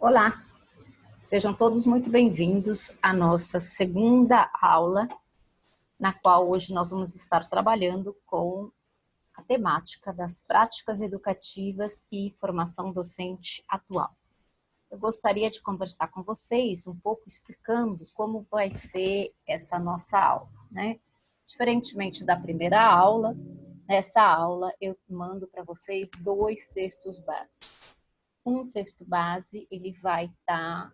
Olá, sejam todos muito bem-vindos à nossa segunda aula, na qual hoje nós vamos estar trabalhando com a temática das práticas educativas e formação docente atual. Eu gostaria de conversar com vocês um pouco explicando como vai ser essa nossa aula, né? Diferentemente da primeira aula, nessa aula eu mando para vocês 2 textos básicos. Um texto base, ele vai estar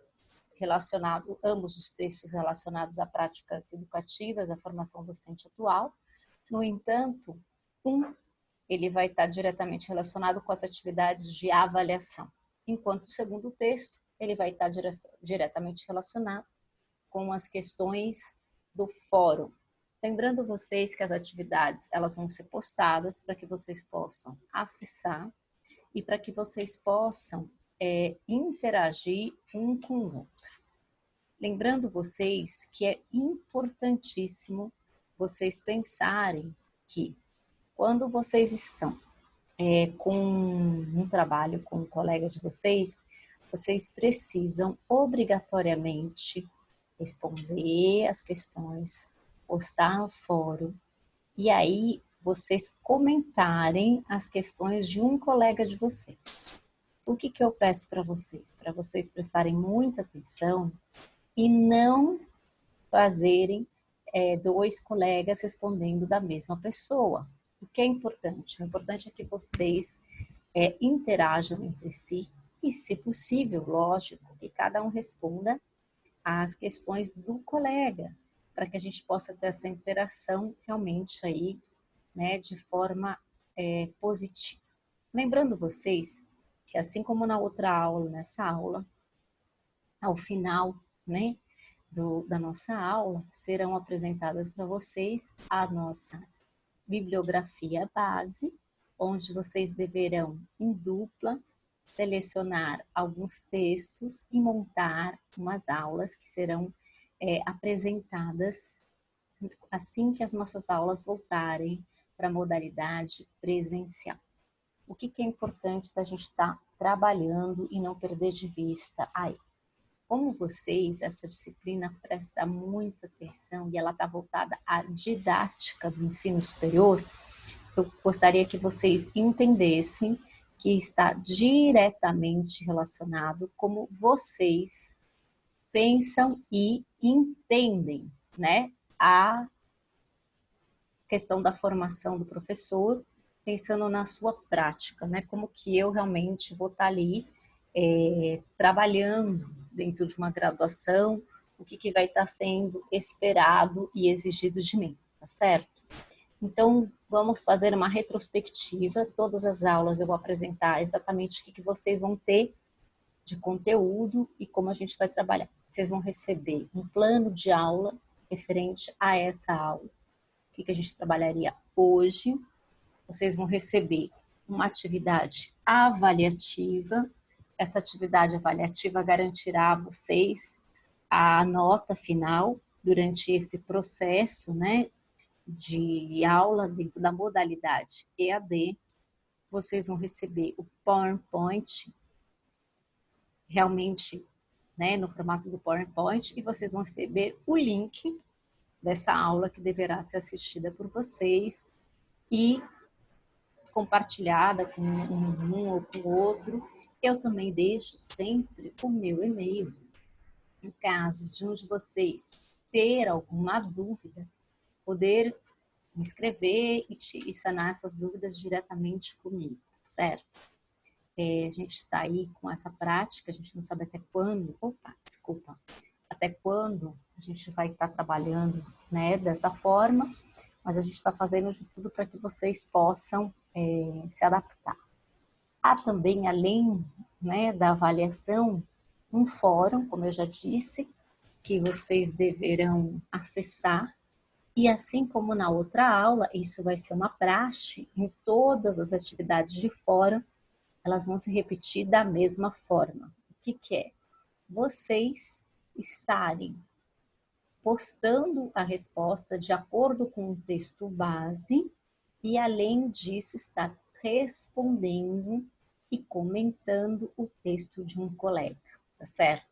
relacionado, ambos os textos relacionados a práticas educativas, a formação docente atual. No entanto, ele vai estar diretamente relacionado com as atividades de avaliação, enquanto o segundo texto, ele vai estar diretamente relacionado com as questões do fórum. Lembrando vocês que as atividades, elas vão ser postadas para que vocês possam acessar e para que vocês possam interagir um com o outro. Lembrando vocês que é importantíssimo vocês pensarem que quando vocês estão com um trabalho com um colega de vocês, vocês precisam obrigatoriamente responder as questões, postar no fórum e aí vocês comentarem as questões de um colega de vocês. O que eu peço para vocês? Para vocês prestarem muita atenção e não fazerem 2 colegas respondendo da mesma pessoa. O que é importante? O importante é que vocês interajam entre si e, se possível, lógico, que cada um responda às questões do colega, para que a gente possa ter essa interação realmente aí, né, de forma positiva. Lembrando vocês que, assim como na outra aula, nessa aula, ao final, né, da nossa aula, serão apresentadas para vocês a nossa bibliografia base, onde vocês deverão, em dupla, selecionar alguns textos e montar umas aulas que serão apresentadas assim que as nossas aulas voltarem para a modalidade presencial. O que é importante da gente estar trabalhando e não perder de vista aí? Como vocês, essa disciplina presta muita atenção e ela está voltada à didática do ensino superior, eu gostaria que vocês entendessem que está diretamente relacionado como vocês pensam e entendem, né, a questão da formação do professor, pensando na sua prática, né, como que eu realmente vou estar ali trabalhando dentro de uma graduação, o que vai estar sendo esperado e exigido de mim, tá certo? Então, vamos fazer uma retrospectiva. Todas as aulas eu vou apresentar exatamente o que vocês vão ter de conteúdo e como a gente vai trabalhar. Vocês vão receber um plano de aula referente a essa aula. O que a gente trabalharia hoje. Vocês vão receber uma atividade avaliativa. Essa atividade avaliativa garantirá a vocês a nota final durante esse processo, né, de aula dentro da modalidade EAD. Vocês vão receber o PowerPoint, realmente, né, no formato do PowerPoint, e vocês vão receber o link dessa aula que deverá ser assistida por vocês e compartilhada com um ou com o outro. Eu também deixo sempre o meu e-mail. No caso de um de vocês ter alguma dúvida, poder me escrever e sanar essas dúvidas diretamente comigo, certo? A gente está aí com essa prática, a gente não sabe até quando, até quando a gente vai estar trabalhando, né, dessa forma, mas a gente está fazendo de tudo para que vocês possam se adaptar. Há também, além, né, da avaliação, um fórum, como eu já disse, que vocês deverão acessar. E assim como na outra aula, isso vai ser uma praxe em todas as atividades de fórum, elas vão se repetir da mesma forma. O que é? Vocês estarem postando a resposta de acordo com o texto base e, além disso, estar respondendo e comentando o texto de um colega. tá certo?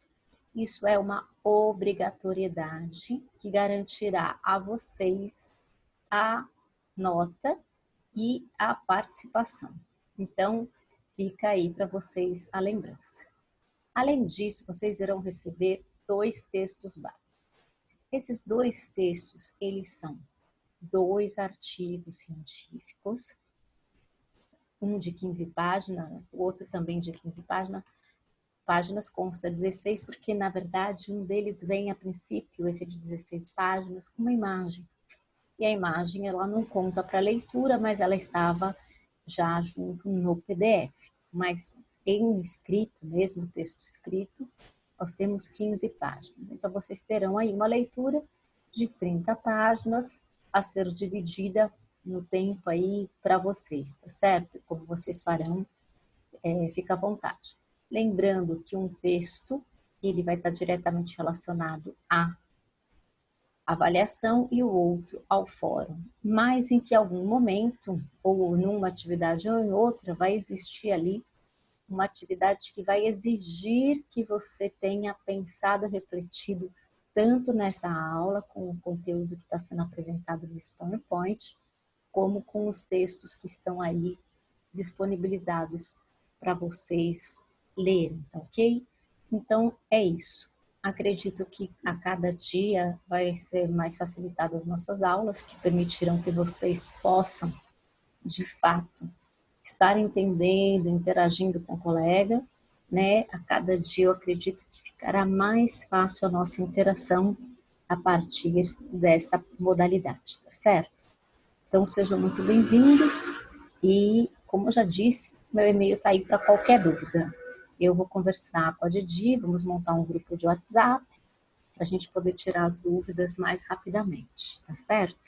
Isso é uma obrigatoriedade que garantirá a vocês a nota e a participação. Então, fica aí para vocês a lembrança. Além disso, vocês irão receber 2 textos básicos. Esses 2 textos, eles são 2 artigos científicos, um de 15 páginas, o outro também de 15 páginas, consta 16, porque na verdade um deles vem a princípio, esse de 16 páginas, com uma imagem. E a imagem ela não conta para leitura, mas ela estava já junto no PDF. Mas em escrito, mesmo texto escrito, nós temos 15 páginas. Então vocês terão aí uma leitura de 30 páginas a ser dividida no tempo aí para vocês, tá certo? Como vocês farão, fica à vontade. Lembrando que um texto, ele vai estar diretamente relacionado à avaliação e o outro ao fórum, mas em que algum momento, ou numa atividade ou em outra, vai existir ali uma atividade que vai exigir que você tenha pensado, refletido tanto nessa aula, com o conteúdo que está sendo apresentado nesse PowerPoint, como com os textos que estão aí disponibilizados para vocês lerem, tá ok? Então, é isso. Acredito que a cada dia vai ser mais facilitado as nossas aulas, que permitirão que vocês possam, de fato, estar entendendo, interagindo com o colega, né? A cada dia eu acredito que ficará mais fácil a nossa interação a partir dessa modalidade, tá certo? Então, sejam muito bem-vindos e, como eu já disse, meu e-mail está aí para qualquer dúvida. Eu vou conversar com a Didi, vamos montar um grupo de WhatsApp para a gente poder tirar as dúvidas mais rapidamente, tá certo?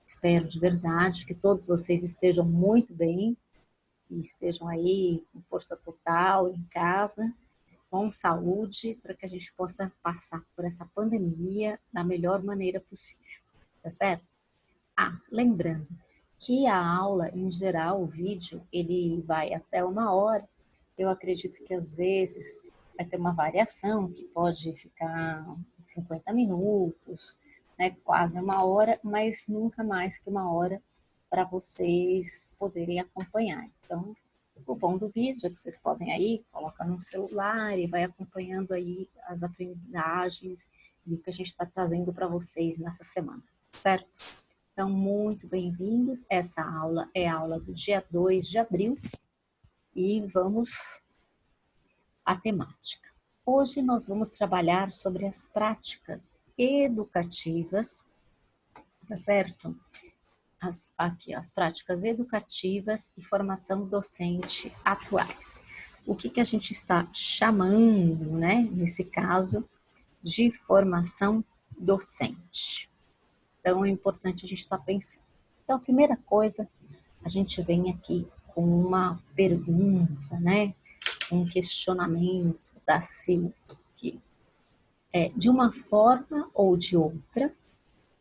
Espero de verdade que todos vocês estejam muito bem e estejam aí com força total em casa, com saúde, para que a gente possa passar por essa pandemia da melhor maneira possível, tá certo? Lembrando que a aula, em geral, o vídeo, ele vai até 1 hora. Eu acredito que às vezes vai ter uma variação, que pode ficar 50 minutos, né, quase 1 hora, mas nunca mais que 1 hora para vocês poderem acompanhar. Então, o bom do vídeo é que vocês podem aí, colocar no celular e vai acompanhando aí as aprendizagens e o que a gente está trazendo para vocês nessa semana, certo? Então, muito bem-vindos. Essa aula é a aula do dia 2 de abril e vamos à temática. Hoje nós vamos trabalhar sobre as práticas educativas, tá certo? Aqui, as práticas educativas e formação docente atuais. O que a gente está chamando, né, nesse caso, de formação docente. Então, é importante a gente estar pensando. Então, a primeira coisa, a gente vem aqui com uma pergunta, né? Um questionamento da Silvia, que é, de uma forma ou de outra,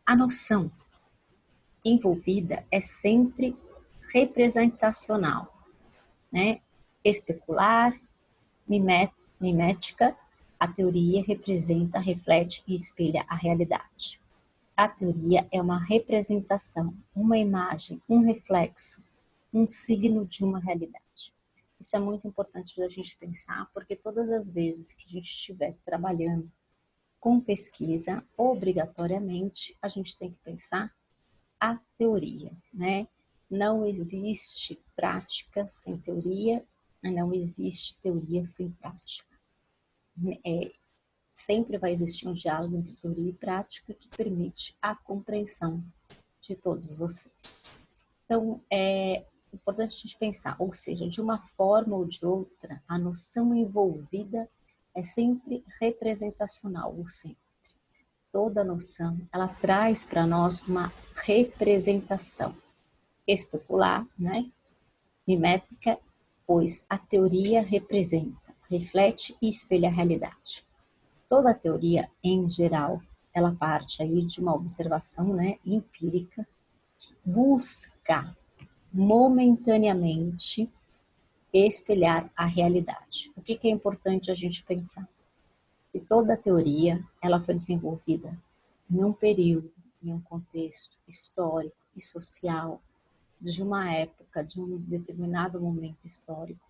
a noção envolvida é sempre representacional, né? Especular, mimética, a teoria representa, reflete e espelha a realidade. A teoria é uma representação, uma imagem, um reflexo, um signo de uma realidade. Isso é muito importante da gente pensar, porque todas as vezes que a gente estiver trabalhando com pesquisa, obrigatoriamente, a gente tem que pensar a teoria, né? Não existe prática sem teoria, não existe teoria sem prática. Sempre vai existir um diálogo entre teoria e prática que permite a compreensão de todos vocês. Então, é importante a gente pensar, ou seja, de uma forma ou de outra, a noção envolvida é sempre representacional, ou sempre. Toda noção, ela traz para nós uma representação especular, né? Mimética, pois a teoria representa, reflete e espelha a realidade. Toda a teoria, em geral, ela parte aí de uma observação, né, empírica que busca momentaneamente espelhar a realidade. O que é importante a gente pensar? E toda a teoria, ela foi desenvolvida em um período, em um contexto histórico e social, de uma época, de um determinado momento histórico.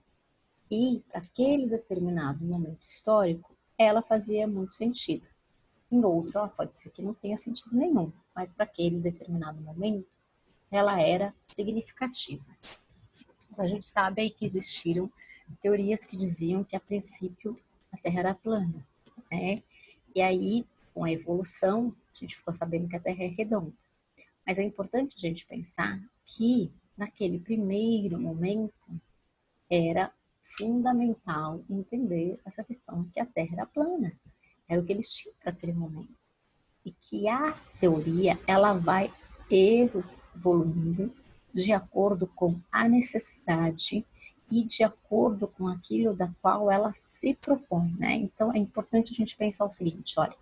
E, para aquele determinado momento histórico, ela fazia muito sentido. Em outro, ela pode ser que não tenha sentido nenhum, mas para aquele determinado momento, ela era significativa. Então, a gente sabe aí que existiram teorias que diziam que, a princípio, a Terra era plana, né? E aí, com a evolução, a gente ficou sabendo que a Terra é redonda. Mas é importante a gente pensar que, naquele primeiro momento, era fundamental entender essa questão que a Terra era plana. Era o que eles tinham para aquele momento. E que a teoria, ela vai evoluindo de acordo com a necessidade e de acordo com aquilo da qual ela se propõe, né? Então, é importante a gente pensar o seguinte, olha,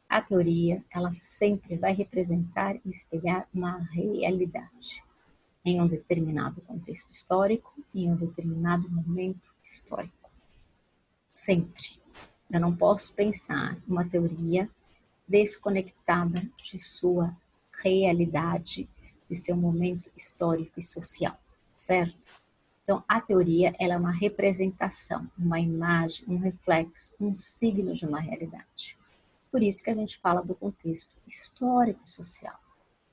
a teoria, ela sempre vai representar e espelhar uma realidade em um determinado contexto histórico, em um determinado momento histórico. Sempre. Eu não posso pensar uma teoria desconectada de sua realidade, de seu momento histórico e social, certo? Então, a teoria, ela é uma representação, uma imagem, um reflexo, um signo de uma realidade. Por isso que a gente fala do contexto histórico e social,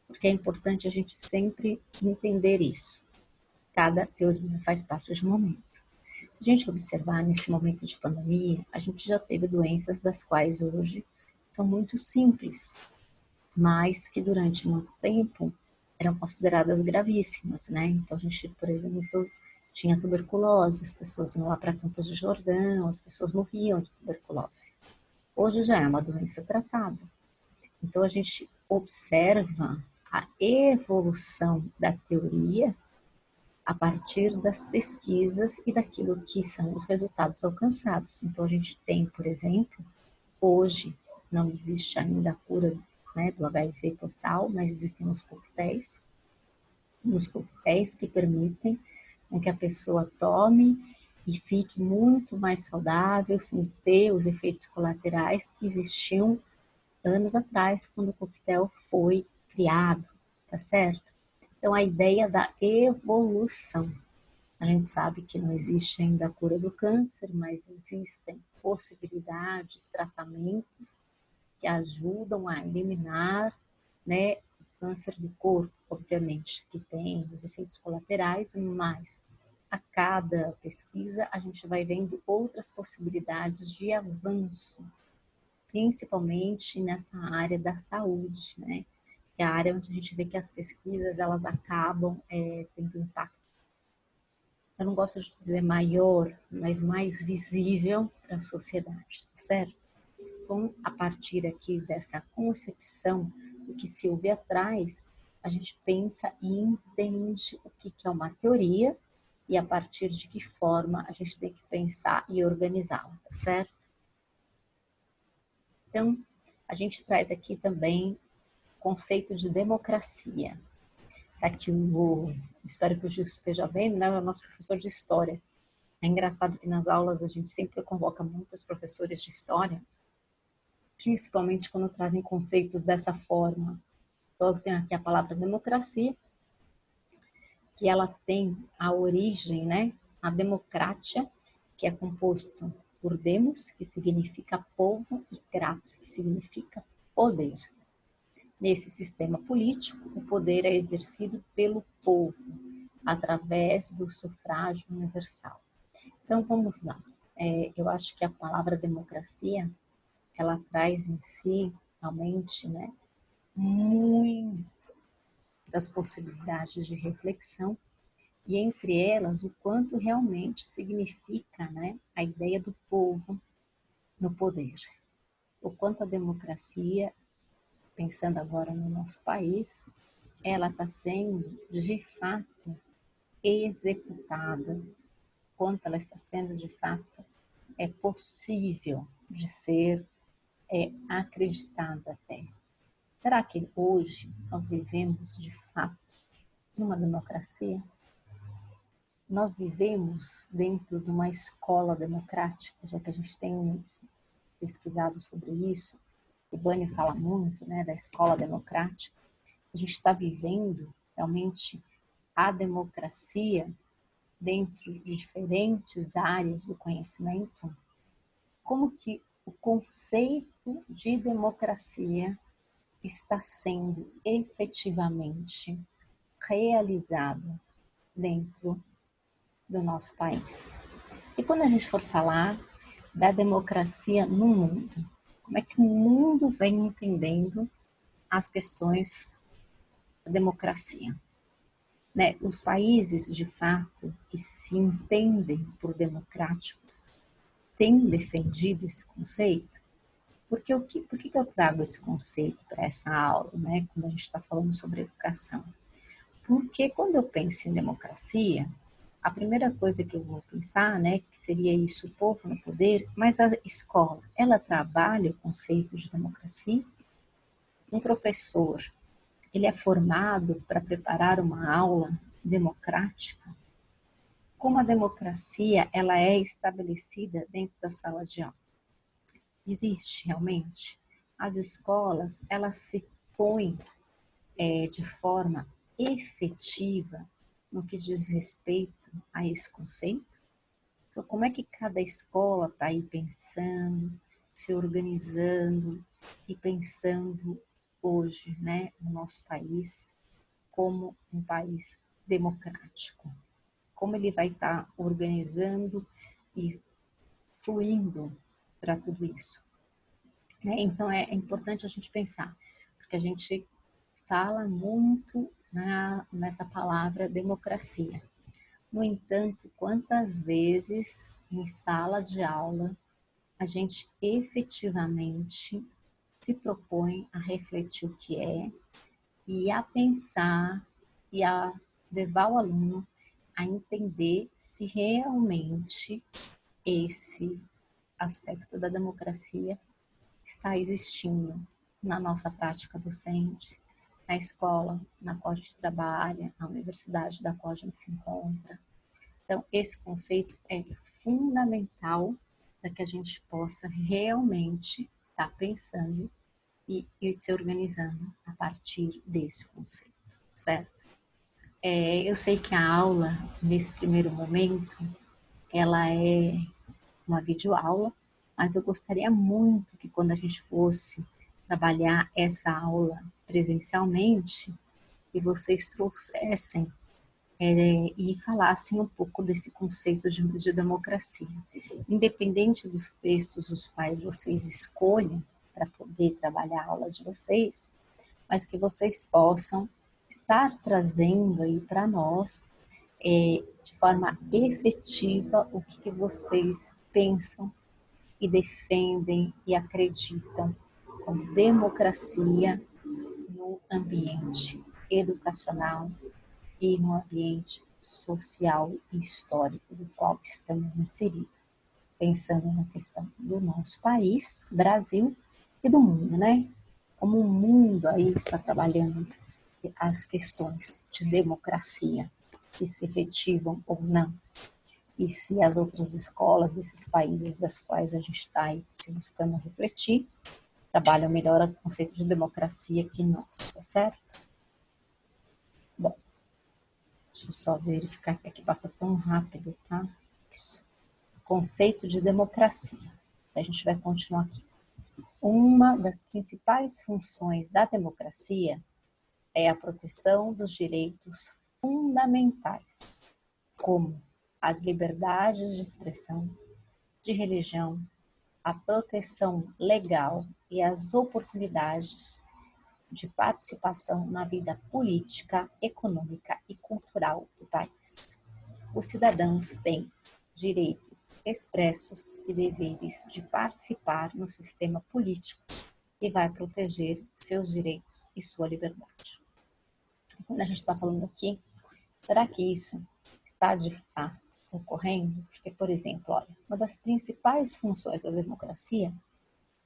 porque é importante a gente sempre entender isso. Cada teoria faz parte de um momento. Se a gente observar nesse momento de pandemia, a gente já teve doenças das quais hoje são muito simples, mas que durante muito tempo eram consideradas gravíssimas, né? Então a gente, por exemplo, tinha tuberculose, as pessoas iam lá para Campos do Jordão, as pessoas morriam de tuberculose. Hoje já é uma doença tratada. Então a gente observa a evolução da teoria a partir das pesquisas e daquilo que são os resultados alcançados. Então a gente tem, por exemplo, hoje não existe ainda a cura, né, do HIV total, mas existem os coquetéis que permitem que a pessoa tome e fique muito mais saudável, sem ter os efeitos colaterais que existiam anos atrás, quando o coquetel foi criado, tá certo? Então, a ideia da evolução. A gente sabe que não existe ainda a cura do câncer, mas existem possibilidades, tratamentos que ajudam a eliminar, né, o câncer do corpo, obviamente, que tem os efeitos colaterais, mas a cada pesquisa a gente vai vendo outras possibilidades de avanço, principalmente nessa área da saúde, né? Que é a área onde a gente vê que as pesquisas elas acabam tendo impacto. Eu não gosto de dizer maior, mas mais visível para a sociedade, tá certo? Então, a partir aqui dessa concepção do que Silvia traz, a gente pensa e entende o que é uma teoria e a partir de que forma a gente tem que pensar e organizá-la, tá certo? Então, a gente traz aqui também o conceito de democracia. Tá aqui espero que o Gil esteja vendo, né? O nosso professor de história. É engraçado que nas aulas a gente sempre convoca muitos professores de história, principalmente quando trazem conceitos dessa forma. Então, eu tenho aqui a palavra democracia, que ela tem a origem, né? A democratia, que é composto por demos, que significa povo, e kratos, que significa poder. Nesse sistema político, o poder é exercido pelo povo, através do sufrágio universal. Então, vamos lá. Eu acho que a palavra democracia, ela traz em si, realmente, né, muitas possibilidades de reflexão, e entre elas, o quanto realmente significa, né, a ideia do povo no poder. O quanto a democracia, pensando agora no nosso país, ela está sendo, de fato, executada, quanto ela está sendo, de fato, possível de ser acreditada até. Será que hoje nós vivemos, de fato, numa democracia? Nós vivemos dentro de uma escola democrática, já que a gente tem pesquisado sobre isso, o Bani fala muito, né, da escola democrática. A gente está vivendo realmente a democracia dentro de diferentes áreas do conhecimento. Como que o conceito de democracia está sendo efetivamente realizado dentro do nosso país? E quando a gente for falar da democracia no mundo, como é que o mundo vem entendendo as questões da democracia? Né? Os países, de fato, que se entendem por democráticos, têm defendido esse conceito? Por que eu trago esse conceito para essa aula, né? Quando a gente está falando sobre educação? Porque quando eu penso em democracia, a primeira coisa que eu vou pensar, né, que seria isso, o povo no poder, mas a escola, ela trabalha o conceito de democracia? Um professor, ele é formado para preparar uma aula democrática? Como a democracia, ela é estabelecida dentro da sala de aula? Existe realmente? As escolas, elas se põem de forma efetiva no que diz respeito a esse conceito? Então, como é que cada escola está aí pensando, se organizando e pensando hoje, né, no nosso país como um país democrático? Como ele vai estar organizando e fluindo para tudo isso? Né? Então, é importante a gente pensar, porque a gente fala muito nessa palavra democracia. No entanto, quantas vezes em sala de aula a gente efetivamente se propõe a refletir o que é e a pensar e a levar o aluno a entender se realmente esse aspecto da democracia está existindo na nossa prática docente, na escola na qual a gente trabalha, na universidade da qual a gente se encontra. Então, esse conceito é fundamental para que a gente possa realmente estar pensando e se organizando a partir desse conceito, certo? Eu sei que a aula, nesse primeiro momento, ela é uma videoaula, mas eu gostaria muito que quando a gente fosse trabalhar essa aula presencialmente, que vocês trouxessem e falassem um pouco desse conceito de democracia. Independente dos textos os quais vocês escolhem para poder trabalhar a aula de vocês, mas que vocês possam estar trazendo aí para nós, de forma efetiva, o que vocês pensam e defendem e acreditam como democracia no ambiente educacional e no ambiente social e histórico do qual estamos inseridos, pensando na questão do nosso país, Brasil, e do mundo, né? Como o mundo aí está trabalhando as questões de democracia, se efetivam ou não, e se as outras escolas desses países das quais a gente está aí se buscando refletir, trabalham melhor o conceito de democracia que nós, tá certo? Bom, deixa eu só verificar que aqui passa tão rápido, tá? Isso. Conceito de democracia. A gente vai continuar aqui. Uma das principais funções da democracia é a proteção dos direitos fundamentais, como as liberdades de expressão, de religião, a proteção legal e as oportunidades de participação na vida política, econômica e cultural do país. Os cidadãos têm direitos expressos e deveres de participar no sistema político e vai proteger seus direitos e sua liberdade. Quando a gente está falando aqui, será que isso está de fato ocorrendo? Porque, por exemplo, olha, uma das principais funções da democracia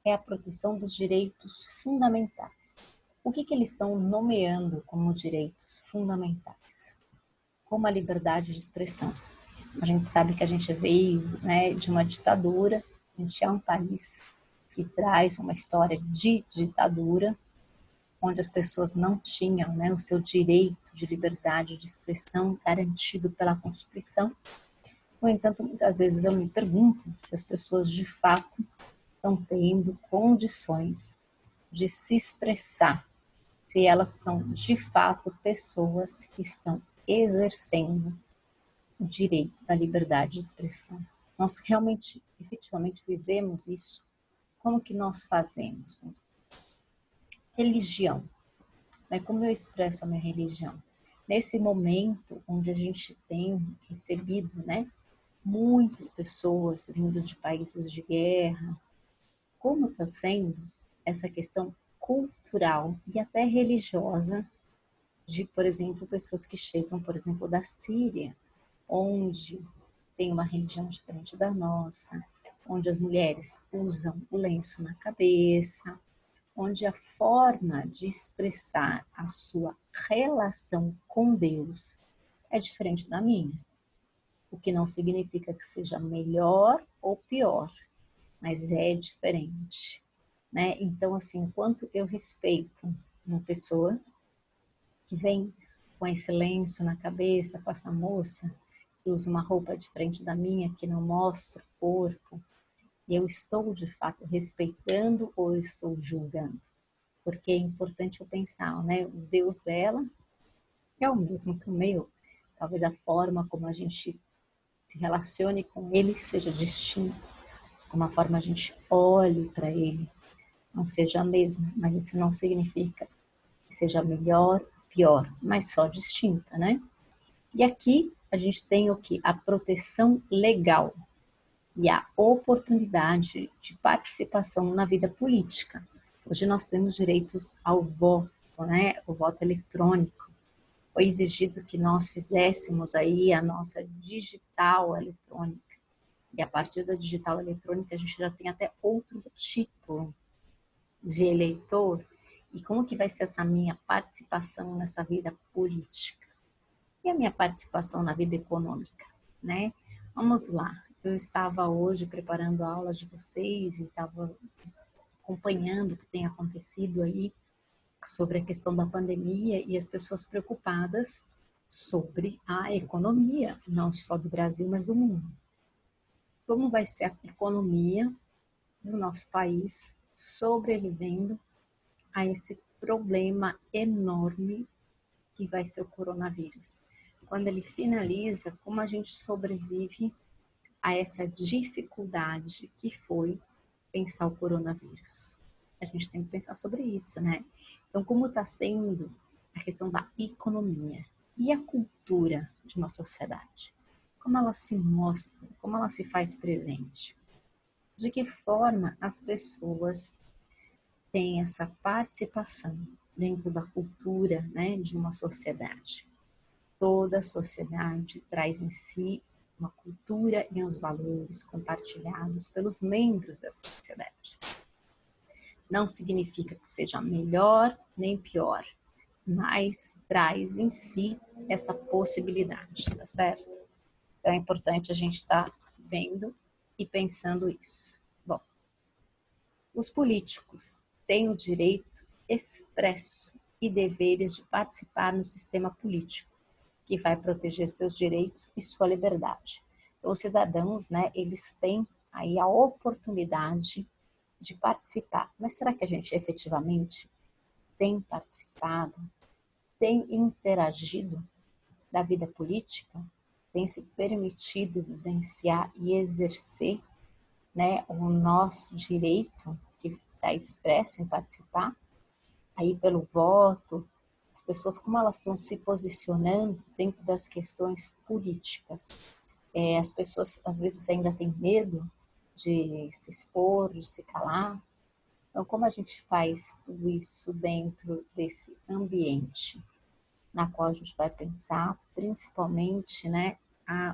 é a proteção dos direitos fundamentais. O que eles estão nomeando como direitos fundamentais? Como a liberdade de expressão. A gente sabe que a gente veio, né, de uma ditadura, a gente é um país que traz uma história de ditadura, onde as pessoas não tinham, né, o seu direito de liberdade de expressão garantido pela Constituição. No entanto, muitas vezes eu me pergunto se as pessoas de fato estão tendo condições de se expressar, se elas são de fato pessoas que estão exercendo o direito da liberdade de expressão. Nós realmente, efetivamente vivemos isso? Como que nós fazemos? Religião, né? Como eu expresso a minha religião? Nesse momento onde a gente tem recebido, né, muitas pessoas vindo de países de guerra, como está sendo essa questão cultural e até religiosa de, por exemplo, pessoas que chegam, por exemplo, da Síria, onde tem uma religião diferente da nossa, onde as mulheres usam o lenço na cabeça, onde a forma de expressar a sua relação com Deus é diferente da minha, o que não significa que seja melhor ou pior, mas é diferente, né? Então, assim, enquanto eu respeito uma pessoa que vem com esse lenço na cabeça, com essa moça que usa uma roupa diferente da minha, que não mostra o corpo, eu estou de fato respeitando ou eu estou julgando? Porque é importante eu pensar, né? O Deus dela é o mesmo que o meu. Talvez a forma como a gente se relacione com ele seja distinta, como a forma a gente olhe para ele não seja a mesma, mas isso não significa que seja melhor, pior, mas só distinta, né? E aqui a gente tem o que? A proteção legal e a oportunidade de participação na vida política. Hoje nós temos direitos ao voto, né? O voto eletrônico. Foi exigido que nós fizéssemos aí a nossa digital eletrônica. E a partir da digital eletrônica a gente já tem até outro título de eleitor. E como que vai ser essa minha participação nessa vida política? E a minha participação na vida econômica, né? Vamos lá. Eu estava hoje preparando a aula de vocês e estava acompanhando o que tem acontecido aí sobre a questão da pandemia e as pessoas preocupadas sobre a economia, não só do Brasil, mas do mundo. Como vai ser a economia do nosso país sobrevivendo a esse problema enorme que vai ser o coronavírus? Quando ele finaliza, como a gente sobrevive a essa dificuldade que foi pensar o coronavírus? A gente tem que pensar sobre isso, né? Então, como está sendo a questão da economia e a cultura de uma sociedade? Como ela se mostra, como ela se faz presente? De que forma as pessoas têm essa participação dentro da cultura, né, de uma sociedade? Toda sociedade traz em si uma cultura e uns valores compartilhados pelos membros da sociedade. Não significa que seja melhor nem pior, mas traz em si essa possibilidade, tá certo? Então é importante a gente estar vendo e pensando isso. Bom, os políticos têm o direito expresso e deveres de participar no sistema político, que vai proteger seus direitos e sua liberdade. Então, os cidadãos, né, eles têm aí a oportunidade de participar. Mas será que a gente efetivamente tem participado, tem interagido da vida política, tem se permitido vivenciar e exercer, né, o nosso direito que está expresso em participar, aí pelo voto, as pessoas como elas estão se posicionando dentro das questões políticas? As pessoas às vezes ainda têm medo de se expor, de se calar. Então, como a gente faz tudo isso dentro desse ambiente na qual a gente vai pensar, principalmente, né,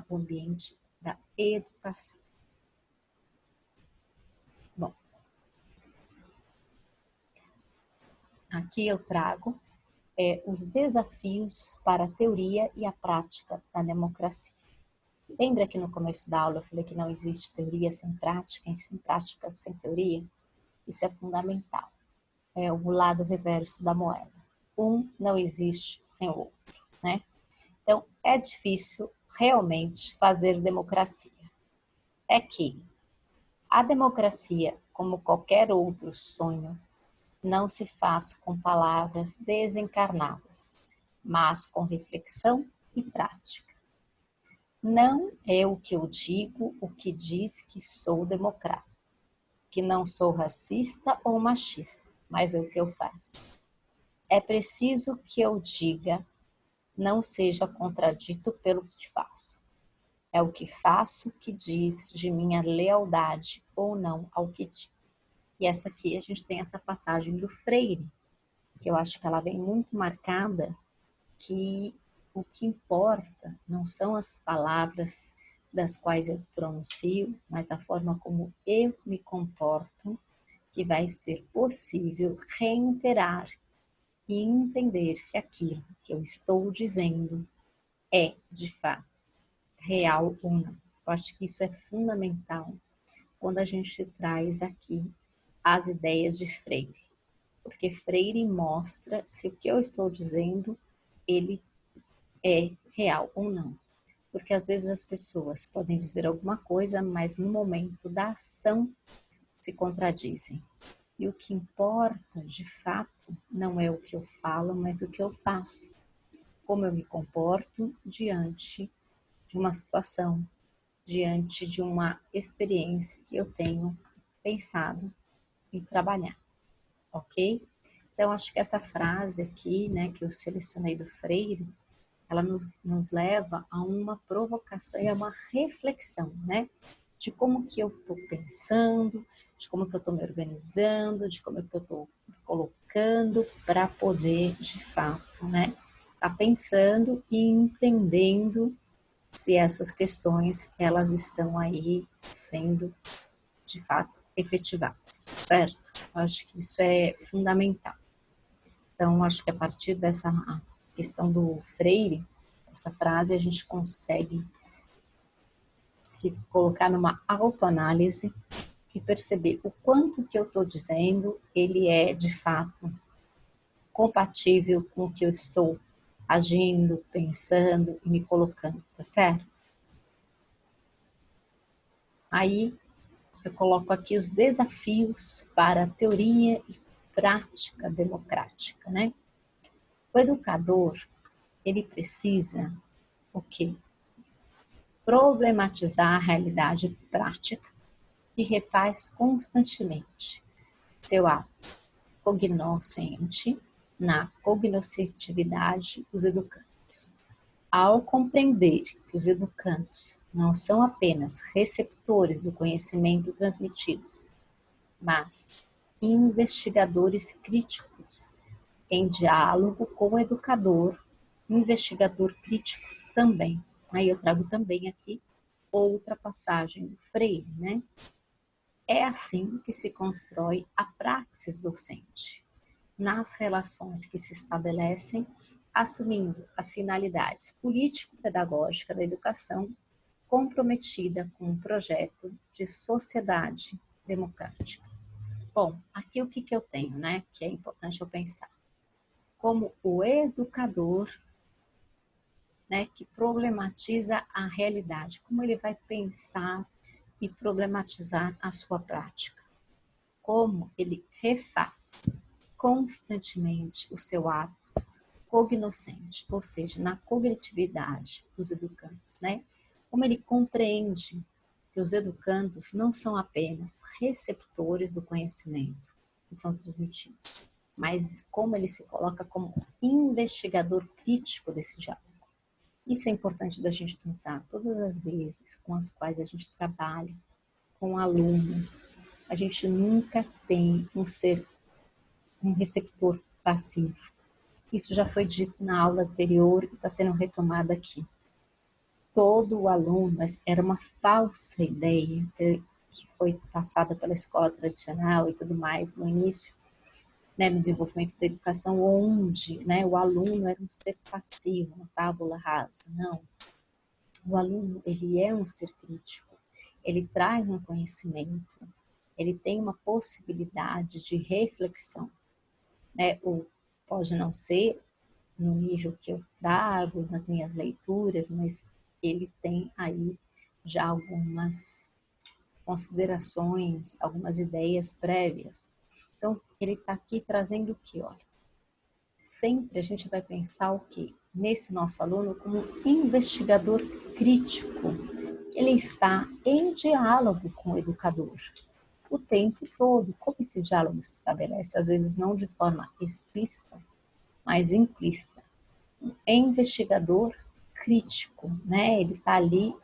o ambiente da educação? Bom, aqui eu trago os desafios para a teoria e a prática da democracia. Lembra que no começo da aula eu falei que não existe teoria sem prática, sem prática sem teoria? Isso é fundamental. É o lado reverso da moeda. Um não existe sem o outro, né? Então, é difícil realmente fazer democracia. É que a democracia, como qualquer outro sonho, não se faz com palavras desencarnadas, mas com reflexão e prática. Não é o que eu digo o que diz que sou democrata, que não sou racista ou machista, mas é o que eu faço. É preciso que eu diga, não seja contradito pelo que faço. É o que faço que diz de minha lealdade ou não ao que digo. E essa aqui a gente tem essa passagem do Freire, que eu acho que ela vem muito marcada, que o que importa não são as palavras das quais eu pronuncio, mas a forma como eu me comporto, que vai ser possível reiterar e entender se aquilo que eu estou dizendo é, de fato, real ou não. Eu acho que isso é fundamental quando a gente traz aqui as ideias de Freire, porque Freire mostra se o que eu estou dizendo, ele é real ou não. Porque às vezes as pessoas podem dizer alguma coisa, mas no momento da ação se contradizem. E o que importa, de fato, não é o que eu falo, mas o que eu faço. Como eu me comporto diante de uma situação, diante de uma experiência que eu tenho pensado em trabalhar, ok? Então, acho que essa frase aqui, né, que eu selecionei do Freire, ela nos leva a uma provocação e a uma reflexão, né? De como que eu estou pensando, de como que eu estou me organizando, de como que eu estou me colocando para poder, de fato, né? Tá pensando e entendendo se essas questões, elas estão aí sendo, de fato, efetivadas, certo? Eu acho que isso é fundamental. Então, acho que a partir dessa questão do Freire, essa frase, a gente consegue se colocar numa autoanálise e perceber o quanto que eu estou dizendo, ele é, de fato, compatível com o que eu estou agindo, pensando e me colocando, tá certo? Aí, eu coloco aqui os desafios para a teoria e prática democrática, né? O educador, ele precisa o quê? Problematizar a realidade prática e refaz constantemente seu ato cognoscente na cognoscitividade dos educandos. Ao compreender que os educandos não são apenas receptores do conhecimento transmitidos, mas investigadores críticos em diálogo com o educador, investigador crítico também. Aí eu trago também aqui outra passagem do Freire, né? É assim que se constrói a praxis docente, nas relações que se estabelecem, assumindo as finalidades político-pedagógicas da educação, comprometida com um projeto de sociedade democrática. Bom, aqui o que eu tenho, né, que é importante eu pensar. Como o educador, né, que problematiza a realidade, como ele vai pensar e problematizar a sua prática, como ele refaz constantemente o seu ato cognoscente, ou seja, na cognitividade dos educandos, né? Como ele compreende que os educandos não são apenas receptores do conhecimento que são transmitidos, mas como ele se coloca como investigador crítico desse diálogo. Isso é importante da gente pensar todas as vezes com as quais a gente trabalha com o aluno. A gente nunca tem um receptor passivo. Isso já foi dito na aula anterior e está sendo retomado aqui. Todo o aluno, mas era uma falsa ideia que foi passada pela escola tradicional e tudo mais no início, né, no desenvolvimento da educação, onde, né, o aluno era um ser passivo, uma tábula rasa. Não. O aluno, ele é um ser crítico. Ele traz um conhecimento, ele tem uma possibilidade de reflexão, né? Ou pode não ser no nível que eu trago nas minhas leituras, mas ele tem aí já algumas considerações, algumas ideias prévias. Então, ele está aqui trazendo o que, olha, sempre a gente vai pensar o quê? Nesse nosso aluno como investigador crítico, que ele está em diálogo com o educador o tempo todo. Como esse diálogo se estabelece? Às vezes não de forma explícita, mas implícita. É investigador crítico, né? Ele está ali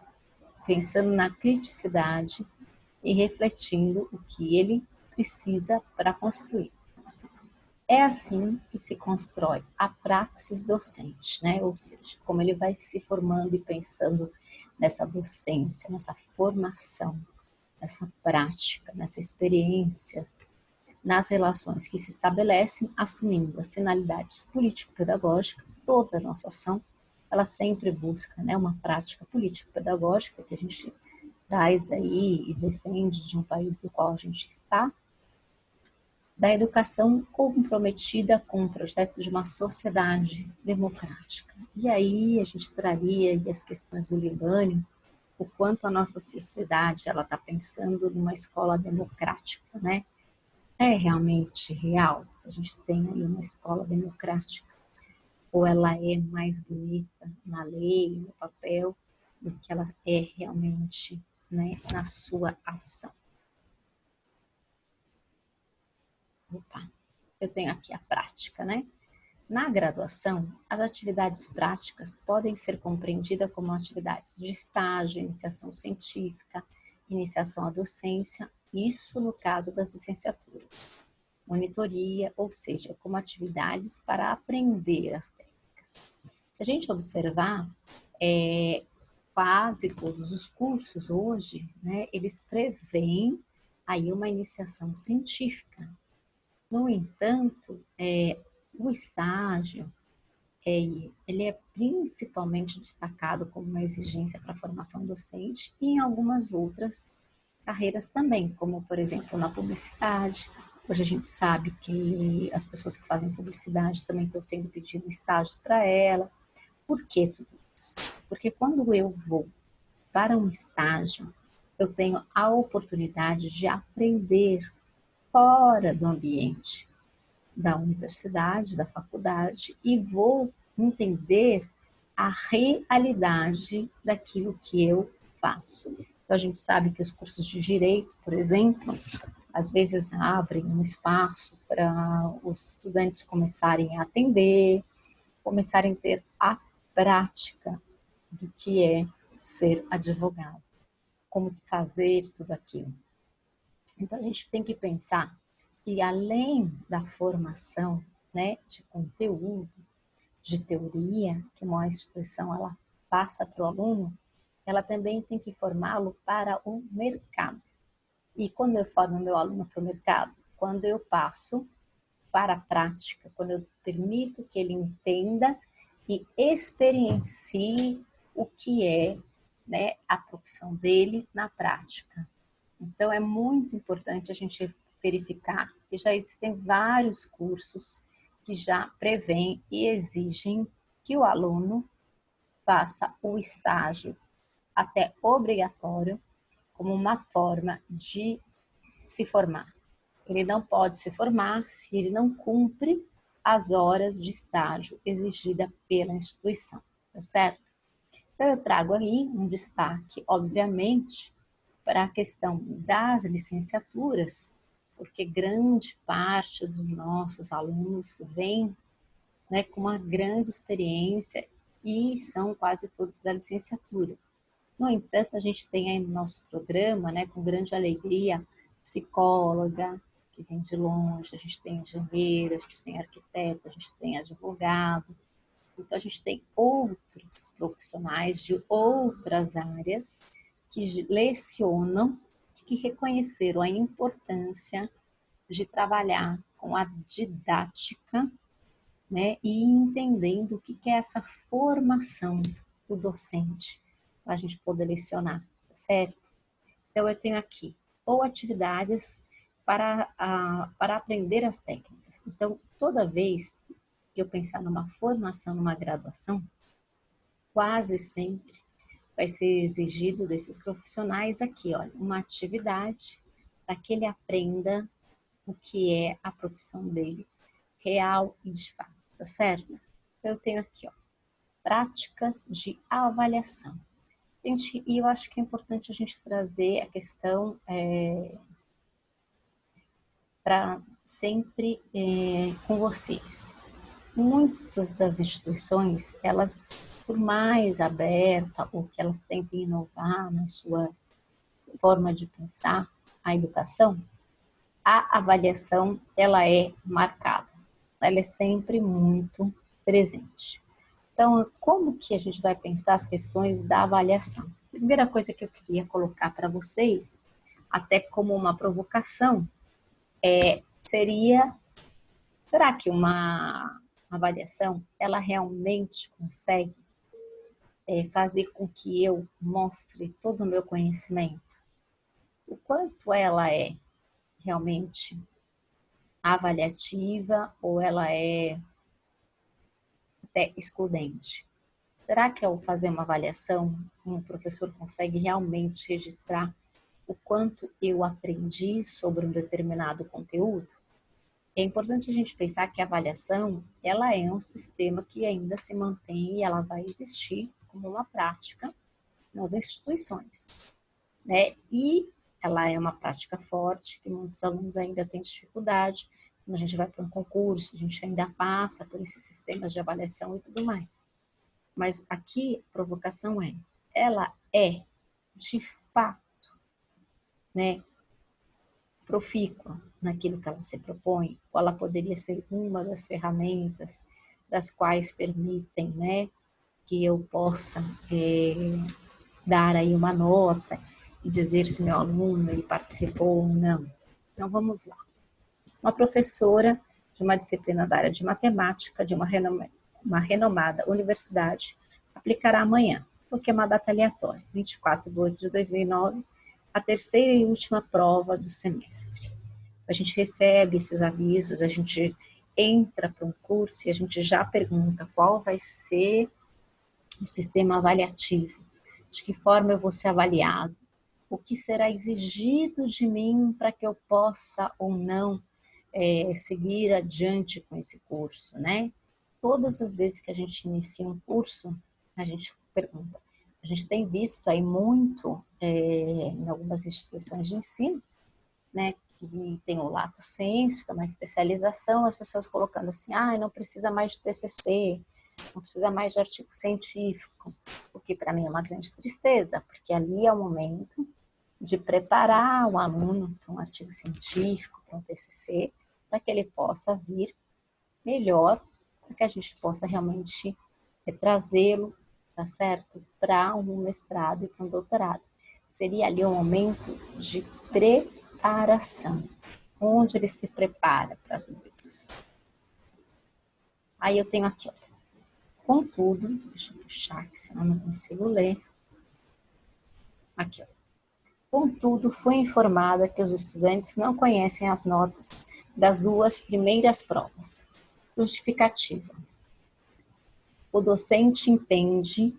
pensando na criticidade e refletindo o que ele precisa para construir. É assim que se constrói a praxis docente, né? Ou seja, como ele vai se formando e pensando nessa docência, nessa formação, nessa prática, nessa experiência, nas relações que se estabelecem, assumindo as finalidades político-pedagógicas. Toda a nossa ação, ela sempre busca, né, uma prática político-pedagógica que a gente traz aí e defende de um país do qual a gente está, da educação comprometida com o projeto de uma sociedade democrática. E aí a gente traria aí as questões do Libânio, o quanto a nossa sociedade ela está pensando numa escola democrática, né? É realmente real? A gente tem aí uma escola democrática, ou ela é mais bonita na lei, no papel, do que ela é realmente, né, na sua ação? Opa, eu tenho aqui a prática, né? Na graduação, as atividades práticas podem ser compreendidas como atividades de estágio, iniciação científica, iniciação à docência, isso no caso das licenciaturas. Monitoria, ou seja, como atividades para aprender as técnicas. Se a gente observar, quase todos os cursos hoje, né, eles prevêem aí uma iniciação científica. No entanto, o estágio, ele é principalmente destacado como uma exigência para a formação docente e em algumas outras carreiras também, como, por exemplo, na publicidade. Hoje a gente sabe que as pessoas que fazem publicidade também estão sendo pedindo estágios para ela. Por que tudo isso? Porque quando eu vou para um estágio, eu tenho a oportunidade de aprender fora do ambiente da universidade, da faculdade, e vou entender a realidade daquilo que eu faço. Então, a gente sabe que os cursos de direito, por exemplo, às vezes abrem um espaço para os estudantes começarem a atender, começarem a ter a prática do que é ser advogado, como fazer tudo aquilo. Então, a gente tem que pensar que, além da formação, né, de conteúdo, de teoria, que uma instituição ela passa para o aluno, ela também tem que formá-lo para o mercado. E quando eu formo meu aluno para o mercado? Quando eu passo para a prática, quando eu permito que ele entenda e experiencie o que é, né, a profissão dele na prática. Então, é muito importante a gente verificar que já existem vários cursos que já prevêem e exigem que o aluno faça o estágio até obrigatório como uma forma de se formar. Ele não pode se formar se ele não cumpre as horas de estágio exigida pela instituição, tá certo? Então, eu trago aí um destaque, obviamente, para a questão das licenciaturas, porque grande parte dos nossos alunos vem, né, com uma grande experiência e são quase todos da licenciatura. No entanto, a gente tem aí no nosso programa, né, com grande alegria, psicóloga, que vem de longe, a gente tem engenheiro, a gente tem arquiteto, a gente tem advogado. Então, a gente tem outros profissionais de outras áreas que lecionam, que reconheceram a importância de trabalhar com a didática, né, e entendendo o que é essa formação do docente, para a gente poder lecionar, tá certo? Então, eu tenho aqui ou atividades para aprender as técnicas. Então, toda vez que eu pensar numa formação, numa graduação, quase sempre vai ser exigido desses profissionais aqui, olha, uma atividade para que ele aprenda o que é a profissão dele, real e de fato, tá certo? Então, eu tenho aqui, ó, práticas de avaliação. Gente, e eu acho que é importante a gente trazer a questão para sempre com vocês. Muitas das instituições, elas, por mais aberta ou que elas tentem inovar na sua forma de pensar a educação, a avaliação, ela é marcada. Ela é sempre muito presente. Então, como que a gente vai pensar as questões da avaliação? A primeira coisa que eu queria colocar para vocês, até como uma provocação, seria, será que uma avaliação, ela realmente consegue fazer com que eu mostre todo o meu conhecimento? O quanto ela é realmente avaliativa ou ela é até excludente? Será que ao fazer uma avaliação, um professor consegue realmente registrar o quanto eu aprendi sobre um determinado conteúdo? É importante a gente pensar que a avaliação, ela é um sistema que ainda se mantém e ela vai existir como uma prática nas instituições, né? E ela é uma prática forte, que muitos alunos ainda têm dificuldade. Quando a gente vai para um concurso, a gente ainda passa por esses sistemas de avaliação e tudo mais. Mas aqui a provocação ela é, de fato, né, profícua naquilo que ela se propõe, ou ela poderia ser uma das ferramentas das quais permitem, né, que eu possa dar aí uma nota e dizer se meu aluno ele participou ou não. Então vamos lá. Uma professora de uma disciplina da área de matemática de uma renomada universidade aplicará amanhã, porque é uma data aleatória, 24 de 8 de 2009, a terceira e última prova do semestre. A gente recebe esses avisos, a gente entra para um curso e a gente já pergunta qual vai ser o sistema avaliativo, de que forma eu vou ser avaliado, o que será exigido de mim para que eu possa ou não seguir adiante com esse curso, né? Todas as vezes que a gente inicia um curso, a gente pergunta. A gente tem visto aí muito em algumas instituições de ensino, né, que tem o lato sensu, que é uma especialização, as pessoas colocando assim, não precisa mais de TCC, não precisa mais de artigo científico, o que para mim é uma grande tristeza, porque ali é o momento de preparar o aluno para um artigo científico, para um TCC, para que ele possa vir melhor, para que a gente possa realmente trazê-lo, tá certo? Para um mestrado e para um doutorado. Seria ali um momento de preparação, onde ele se prepara para tudo isso. Aí eu tenho aqui, olha, contudo, deixa eu puxar aqui, senão eu não consigo ler. Aqui, ó. Contudo, fui informada que os estudantes não conhecem as notas das duas primeiras provas. Justificativa. O docente entende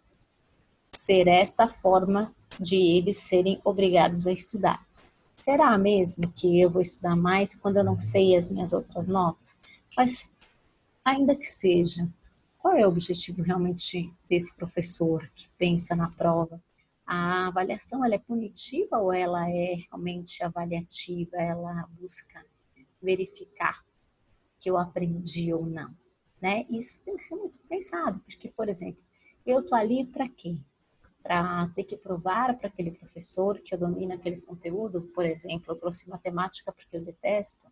ser esta a forma de eles serem obrigados a estudar. Será mesmo que eu vou estudar mais quando eu não sei as minhas outras notas? Mas, ainda que seja, qual é o objetivo realmente desse professor que pensa na prova? A avaliação, ela é punitiva ou ela é realmente avaliativa? Ela busca verificar que eu aprendi ou não, né? Isso tem que ser muito pensado, porque, por exemplo, eu tô ali para quê? Para ter que provar para aquele professor que eu domino aquele conteúdo, por exemplo, eu trouxe matemática porque eu detesto.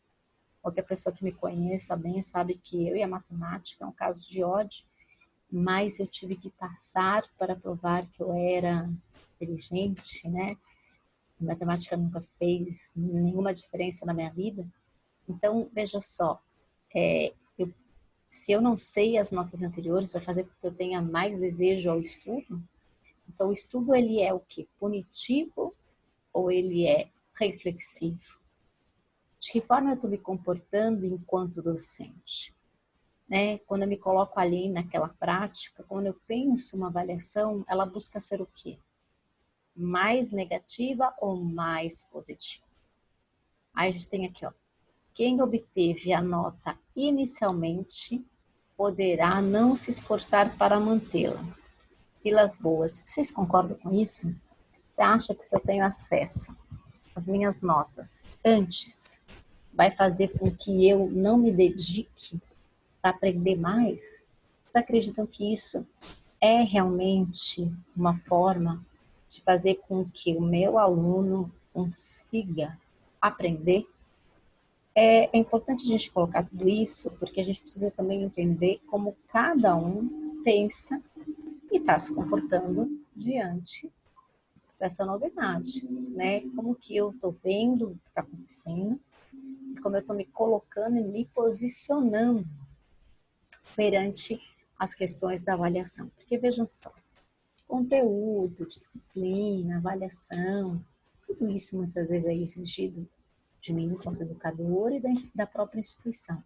Qualquer pessoa que me conheça bem sabe que eu e a matemática é um caso de ódio, mas eu tive que passar para provar que eu era inteligente, né? A matemática nunca fez nenhuma diferença na minha vida. Então, veja só, se eu não sei as notas anteriores, vai fazer com que eu tenha mais desejo ao estudo? Então, o estudo, ele é o quê? Punitivo ou ele é reflexivo? De que forma eu estou me comportando enquanto docente? Né? Quando eu me coloco ali naquela prática, quando eu penso uma avaliação, ela busca ser o quê? Mais negativa ou mais positiva? Aí a gente tem aqui, ó, quem obteve a nota inicialmente poderá não se esforçar para mantê-la. Vilas Boas, vocês concordam com isso? Você acha que se eu tenho acesso às minhas notas antes, vai fazer com que eu não me dedique para aprender mais? Vocês acreditam que isso é realmente uma forma de fazer com que o meu aluno consiga aprender? É importante a gente colocar tudo isso, porque a gente precisa também entender como cada um pensa e está se comportando diante dessa novidade, né? Como que eu estou vendo o que está acontecendo, e como eu estou me colocando e me posicionando perante as questões da avaliação. Porque vejam só, conteúdo, disciplina, avaliação, tudo isso muitas vezes é exigido de mim como educadora e da própria instituição.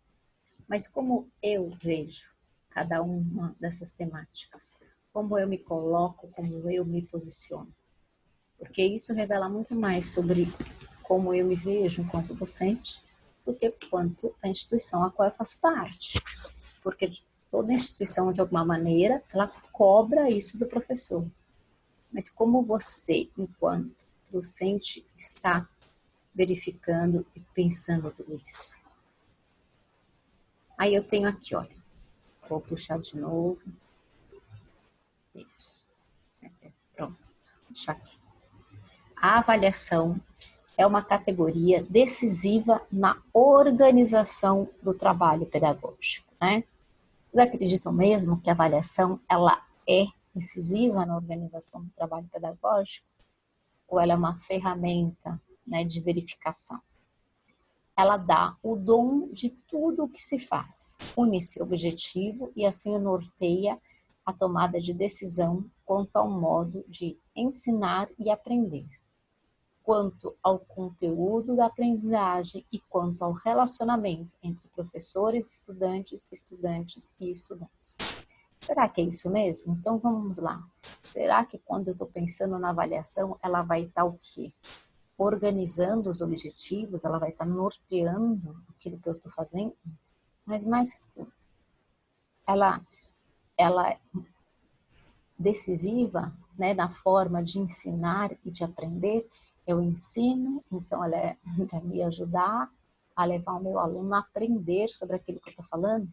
Mas como eu vejo cada uma dessas temáticas, como eu me coloco, como eu me posiciono, porque isso revela muito mais sobre como eu me vejo enquanto docente do que quanto a instituição a qual eu faço parte. Porque toda instituição, de alguma maneira, ela cobra isso do professor. Mas como você, enquanto docente, está verificando e pensando tudo isso? Aí eu tenho aqui, olha, vou puxar de novo. Isso. Pronto, vou deixar aqui. A avaliação é uma categoria decisiva na organização do trabalho pedagógico, né? Vocês acreditam mesmo que a avaliação ela é decisiva na organização do trabalho pedagógico? Ou ela é uma ferramenta, né, de verificação? Ela dá o dom de tudo o que se faz, une-se objetivo e assim norteia a tomada de decisão quanto ao modo de ensinar e aprender, quanto ao conteúdo da aprendizagem e quanto ao relacionamento entre professores, estudantes e estudantes. Será que é isso mesmo? Então vamos lá. Será que quando eu estou pensando na avaliação, ela vai estar o quê? Organizando os objetivos, ela vai estar norteando aquilo que eu estou fazendo? Mas mais que tudo, ela é decisiva, né, na forma de ensinar e de aprender. Eu ensino, então ela vai me ajudar a levar o meu aluno a aprender sobre aquilo que eu estou falando.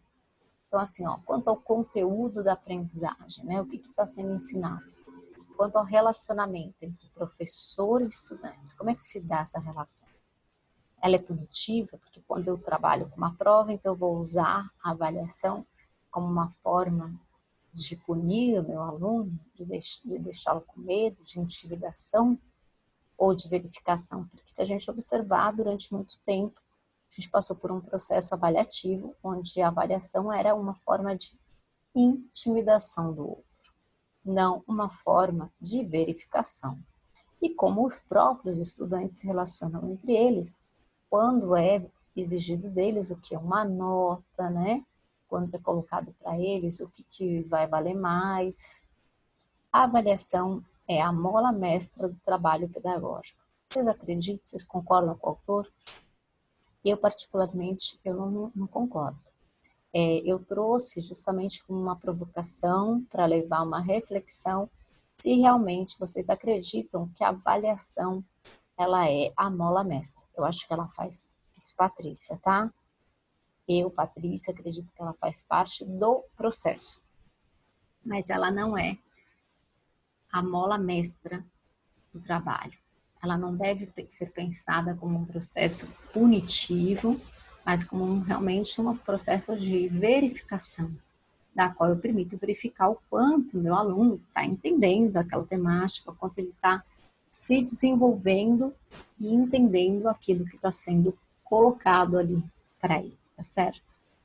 Então, assim, ó, quanto ao conteúdo da aprendizagem, né, o que está sendo ensinado? Quanto ao relacionamento entre professor e estudantes, como é que se dá essa relação? Ela é punitiva, porque quando eu trabalho com uma prova, então eu vou usar a avaliação como uma forma de punir o meu aluno, de deixá-lo com medo, de intimidação ou de verificação. Porque se a gente observar durante muito tempo, a gente passou por um processo avaliativo, onde a avaliação era uma forma de intimidação do outro, não uma forma de verificação. E como os próprios estudantes se relacionam entre eles, quando é exigido deles o que é uma nota, né? Quando é colocado para eles o que vai valer mais. A avaliação é a mola mestra do trabalho pedagógico. Vocês acreditam? Vocês concordam com o autor? Eu, particularmente, eu não concordo. Eu trouxe justamente como uma provocação para levar uma reflexão se realmente vocês acreditam que a avaliação ela é a mola mestra. Eu acho que ela faz isso, Patrícia, tá? Eu, Patrícia, acredito que ela faz parte do processo, mas ela não é a mola mestra do trabalho. Ela não deve ser pensada como um processo punitivo, mas como realmente um processo de verificação, da qual eu permito verificar o quanto o meu aluno está entendendo aquela temática, o quanto ele está se desenvolvendo e entendendo aquilo que está sendo colocado ali para ele, tá certo?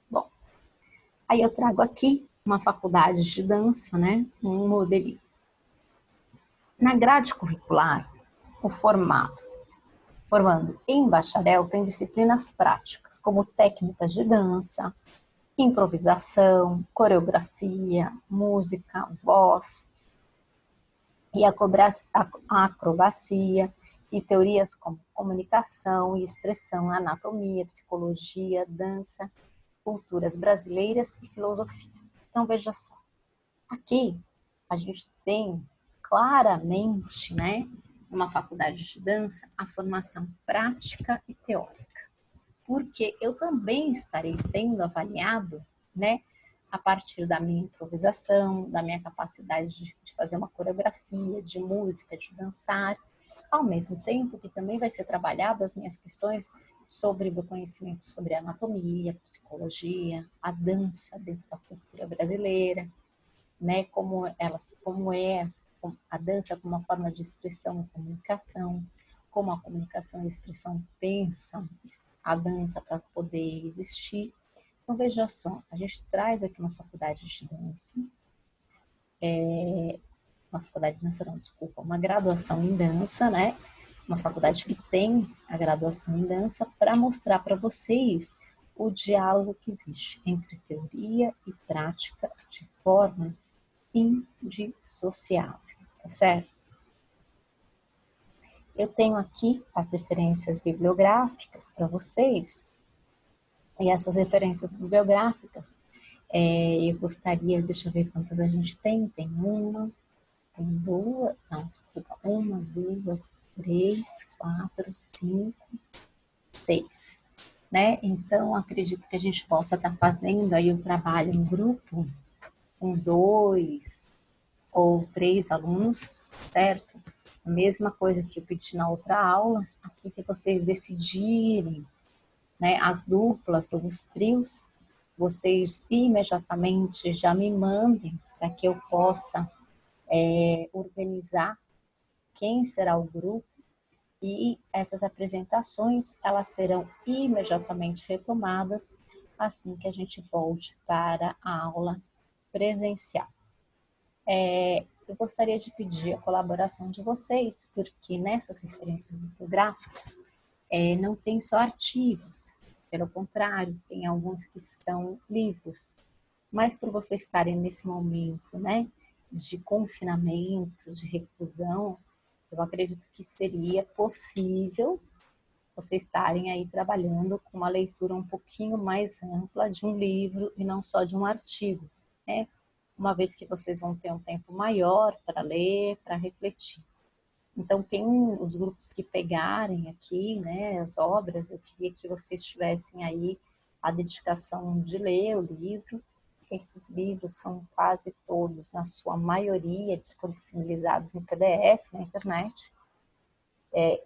Bom, aí eu trago aqui uma faculdade de dança, né? Um modelinho. Na grade curricular, o formato. formando em bacharel, tem disciplinas práticas, como técnicas de dança, improvisação, coreografia, música, voz, e a acrobacia, e teorias como comunicação e expressão, anatomia, psicologia, dança, culturas brasileiras e filosofia. Então, veja só, aqui a gente tem claramente, né, numa faculdade de dança, a formação prática e teórica, porque eu também estarei sendo avaliado, né, a partir da minha improvisação, da minha capacidade de fazer uma coreografia, de música, de dançar, ao mesmo tempo que também vai ser trabalhado as minhas questões sobre o meu conhecimento sobre anatomia, psicologia, a dança dentro da cultura brasileira, né, como é a dança como uma forma de expressão e comunicação, como a comunicação e a expressão pensam a dança para poder existir. Então, veja só, a gente traz aqui uma faculdade de dança, uma graduação em dança, né? Uma faculdade que tem a graduação em dança para mostrar para vocês o diálogo que existe entre teoria e prática de forma indissociável, tá certo? Eu tenho aqui as referências bibliográficas para vocês, e essas referências bibliográficas, eu gostaria, deixa eu ver quantas a gente tem uma, tem duas, não, desculpa, uma, duas, três, quatro, cinco, seis, né? Então, acredito que a gente possa estar fazendo aí o trabalho em grupo com 2 ou 3 alunos, certo? A mesma coisa que eu pedi na outra aula, assim que vocês decidirem, né, as duplas ou os trios, vocês imediatamente já me mandem para que eu possa organizar quem será o grupo, e essas apresentações elas serão imediatamente retomadas assim que a gente volte para a aula presencial. Eu gostaria de pedir a colaboração de vocês, porque nessas referências bibliográficas não tem só artigos, pelo contrário, tem alguns que são livros, mas por vocês estarem nesse momento, né, de confinamento, de reclusão, eu acredito que seria possível vocês estarem aí trabalhando com uma leitura um pouquinho mais ampla de um livro e não só de um artigo, né? Uma vez que vocês vão ter um tempo maior para ler, para refletir. Então, os grupos que pegarem aqui, né, as obras, eu queria que vocês tivessem aí a dedicação de ler o livro. Esses livros são quase todos, na sua maioria, disponibilizados em PDF na internet.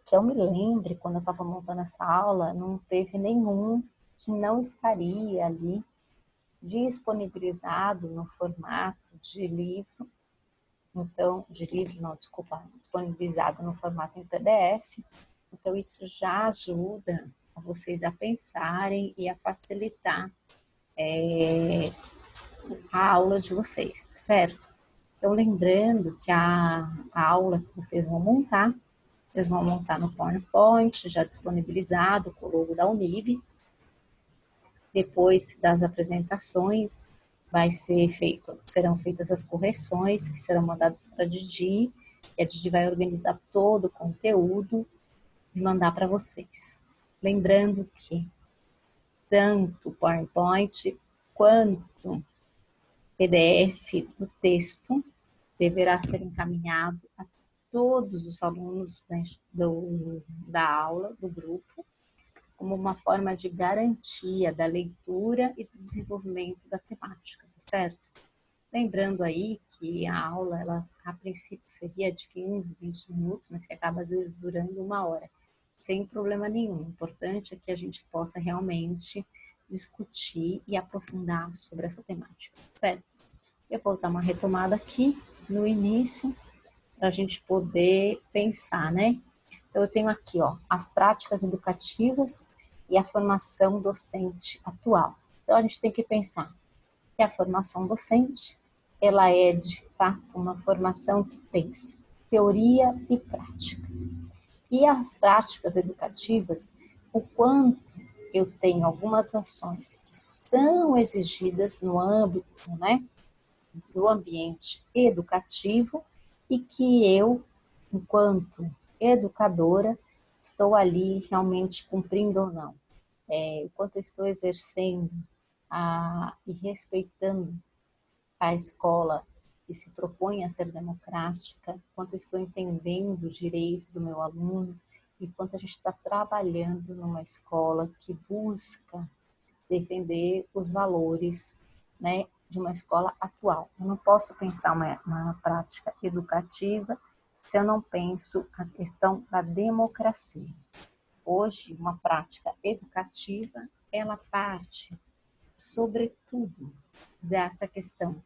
Que eu me lembre, quando eu estava montando essa aula, não teve nenhum que não estaria ali disponibilizado no formato de livro. Então, disponibilizado no formato em PDF. Então, isso já ajuda a vocês a pensarem e a facilitar a aula de vocês, certo? Então, lembrando que a aula que vocês vão montar no PowerPoint, já disponibilizado com o logo da Unib. Depois das apresentações, serão feitas as correções, que serão mandadas para a Didi, e a Didi vai organizar todo o conteúdo e mandar para vocês. Lembrando que tanto o PowerPoint quanto PDF do texto deverá ser encaminhado a todos os alunos da aula, do grupo, como uma forma de garantia da leitura e do desenvolvimento da temática, tá certo? Lembrando aí que a aula, ela a princípio seria de 15, 20 minutos, mas que acaba às vezes durando 1 hora, sem problema nenhum. O importante é que a gente possa realmente discutir e aprofundar sobre essa temática, certo? Eu vou dar uma retomada aqui no início, para a gente poder pensar, né? Então, eu tenho aqui, ó, as práticas educativas e a formação docente atual. Então, a gente tem que pensar que a formação docente, ela é, de fato, uma formação que pensa teoria e prática. E as práticas educativas, o quanto eu tenho algumas ações que são exigidas no âmbito, né, do ambiente educativo e que eu, enquanto educadora, estou ali realmente cumprindo ou não. O quanto eu estou exercendo e respeitando a escola que se propõe a ser democrática, quanto eu estou entendendo o direito do meu aluno e quanto a gente está trabalhando numa escola que busca defender os valores, né, de uma escola atual. Eu não posso pensar uma prática educativa se eu não penso a questão da democracia. Hoje, uma prática educativa, ela parte, sobretudo, dessa questão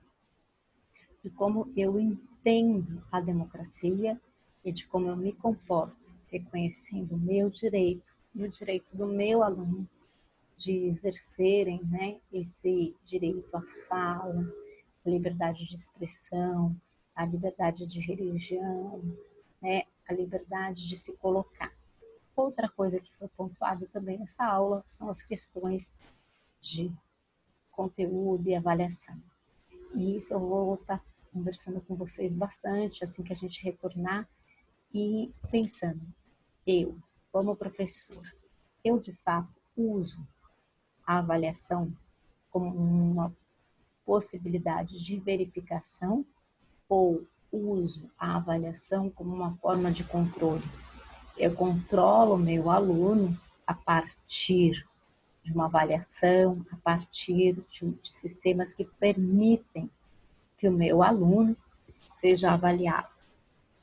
de como eu entendo a democracia e de como eu me comporto, reconhecendo o meu direito e o direito do meu aluno de exercerem, né, esse direito à fala, a liberdade de expressão, a liberdade de religião, né, a liberdade de se colocar. Outra coisa que foi pontuada também nessa aula são as questões de conteúdo e avaliação. E isso eu vou estar conversando com vocês bastante assim que a gente retornar e pensando, eu, como professor, eu de fato uso a avaliação como uma possibilidade de verificação ou uso a avaliação como uma forma de controle. Eu controlo o meu aluno a partir de uma avaliação, a partir de sistemas que permitem que o meu aluno seja avaliado.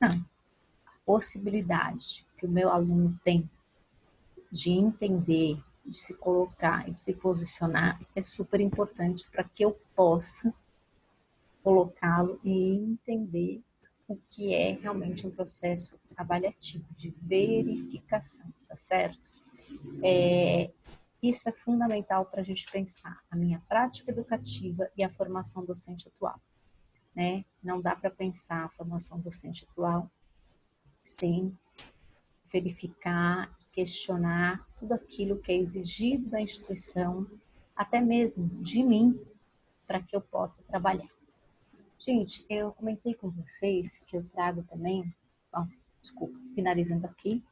Não, a possibilidade que o meu aluno tem de entender, de se colocar e de se posicionar é super importante para que eu possa colocá-lo e entender o que é realmente um processo avaliativo, de verificação, tá certo? Isso é fundamental para a gente pensar a minha prática educativa e a formação docente atual, né? Não dá para pensar a formação docente atual sem verificar, questionar tudo aquilo que é exigido da instituição, até mesmo de mim, para que eu possa trabalhar. Gente, eu comentei com vocês que eu trago também, desculpa, finalizando aqui,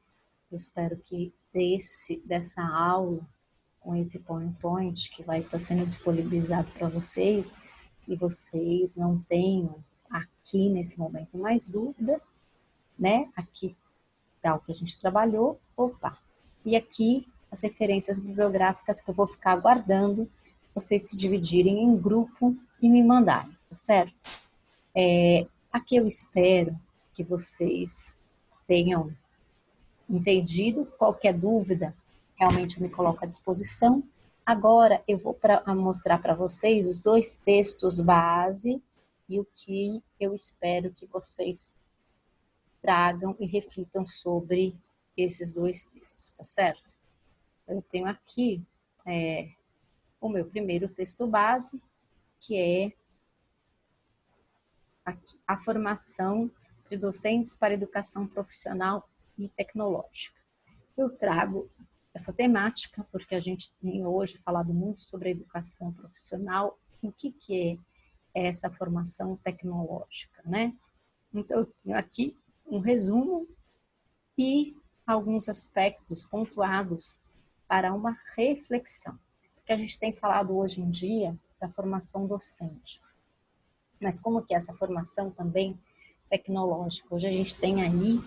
eu espero que dessa aula, com esse PowerPoint que vai estar sendo disponibilizado para vocês, e vocês não tenham aqui nesse momento mais dúvida, né? Aqui tá o que a gente trabalhou, opa! E aqui as referências bibliográficas que eu vou ficar aguardando vocês se dividirem em grupo e me mandarem, tá certo? Aqui eu espero que vocês tenham entendido. Qualquer dúvida, realmente eu me coloco à disposição. Agora eu vou mostrar para vocês os dois textos base e o que eu espero que vocês tragam e reflitam sobre esses dois textos, tá certo? Eu tenho aqui o meu primeiro texto base, que é aqui, a formação de docentes para educação profissional e tecnológica. Eu trago essa temática porque a gente tem hoje falado muito sobre a educação profissional e o que é essa formação tecnológica, né? Então, eu tenho aqui um resumo e alguns aspectos pontuados para uma reflexão. Porque a gente tem falado hoje em dia da formação docente, mas como que é essa formação também tecnológica? Hoje a gente tem aí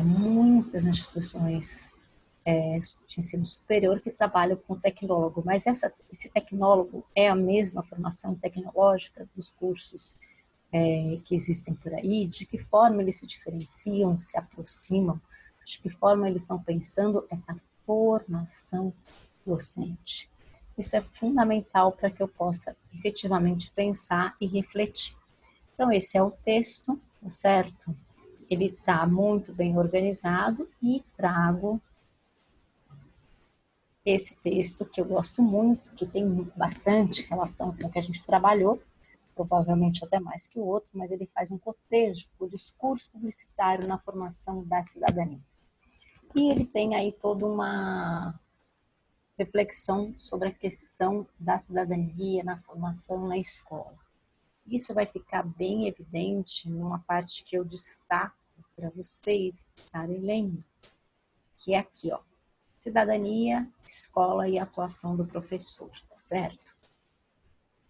muitas instituições de ensino superior que trabalham com tecnólogo, mas esse tecnólogo é a mesma formação tecnológica dos cursos que existem por aí? De que forma eles se diferenciam, se aproximam? De que forma eles estão pensando essa formação docente? Isso é fundamental para que eu possa efetivamente pensar e refletir. Então, esse é o texto, tá certo? Ele está muito bem organizado e trago esse texto que eu gosto muito, que tem bastante relação com o que a gente trabalhou, provavelmente até mais que o outro, mas ele faz um cotejo, o discurso publicitário na formação da cidadania. E ele tem aí toda uma reflexão sobre a questão da cidadania na formação na escola. Isso vai ficar bem evidente numa parte que eu destaco para vocês estarem lendo, que é aqui, ó. Cidadania, escola e atuação do professor, tá certo?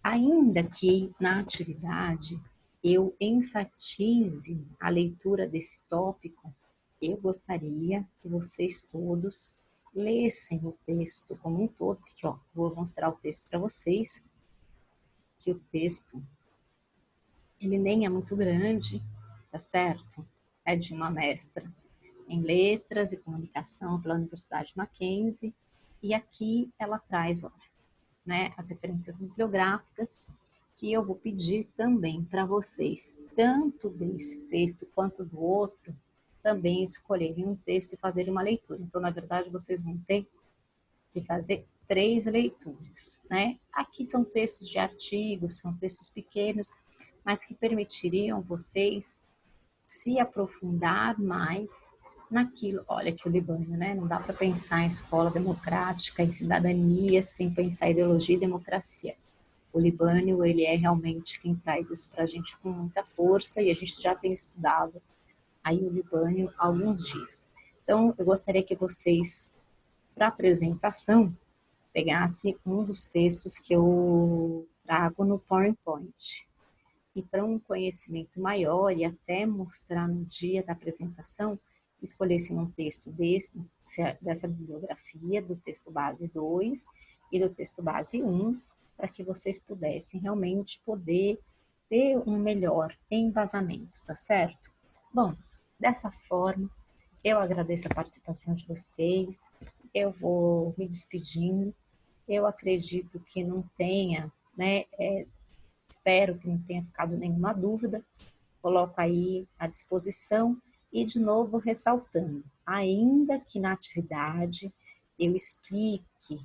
Ainda que na atividade eu enfatize a leitura desse tópico, eu gostaria que vocês todos lessem o texto como um todo, porque ó, vou mostrar o texto para vocês, que o texto ele nem é muito grande, tá certo? É de uma mestra em Letras e Comunicação pela Universidade Mackenzie, e aqui ela traz, olha, né, as referências bibliográficas que eu vou pedir também para vocês, tanto desse texto quanto do outro, também escolherem um texto e fazerem uma leitura. Então, na verdade, vocês vão ter que fazer 3 leituras, né? Aqui são textos de artigos, são textos pequenos, mas que permitiriam vocês se aprofundar mais naquilo. Olha que o Libânio, né? Não dá para pensar em escola democrática, em cidadania, sem pensar em ideologia e democracia. O Libânio, ele é realmente quem traz isso para a gente com muita força e a gente já tem estudado aí o Libânio há alguns dias. Então, eu gostaria que vocês, para a apresentação, pegassem um dos textos que eu trago no PowerPoint. E para um conhecimento maior e até mostrar no dia da apresentação, escolhessem um texto dessa bibliografia, do texto base 2 e do texto base 1, para que vocês pudessem realmente poder ter um melhor embasamento, tá certo? Bom, dessa forma, eu agradeço a participação de vocês, eu vou me despedindo, eu acredito que não tenha, né, espero que não tenha ficado nenhuma dúvida, coloco aí à disposição e de novo ressaltando, ainda que na atividade eu explique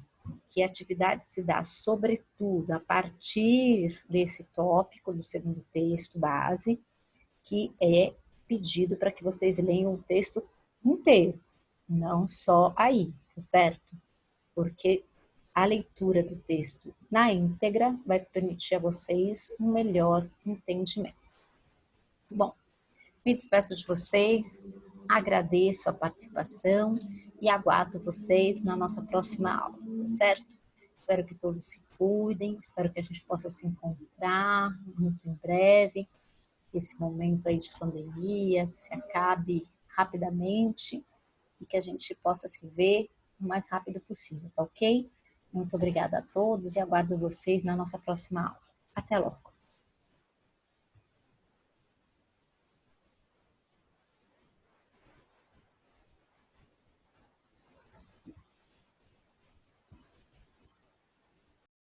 que a atividade se dá sobretudo a partir desse tópico do segundo texto base, que é pedido para que vocês leiam o texto inteiro, não só aí, tá certo? Porque a leitura do texto na íntegra vai permitir a vocês um melhor entendimento. Bom, me despeço de vocês, agradeço a participação e aguardo vocês na nossa próxima aula, tá certo? Espero que todos se cuidem, espero que a gente possa se encontrar muito em breve, esse momento aí de pandemia se acabe rapidamente e que a gente possa se ver o mais rápido possível, tá ok? Muito obrigada a todos e aguardo vocês na nossa próxima aula. Até logo!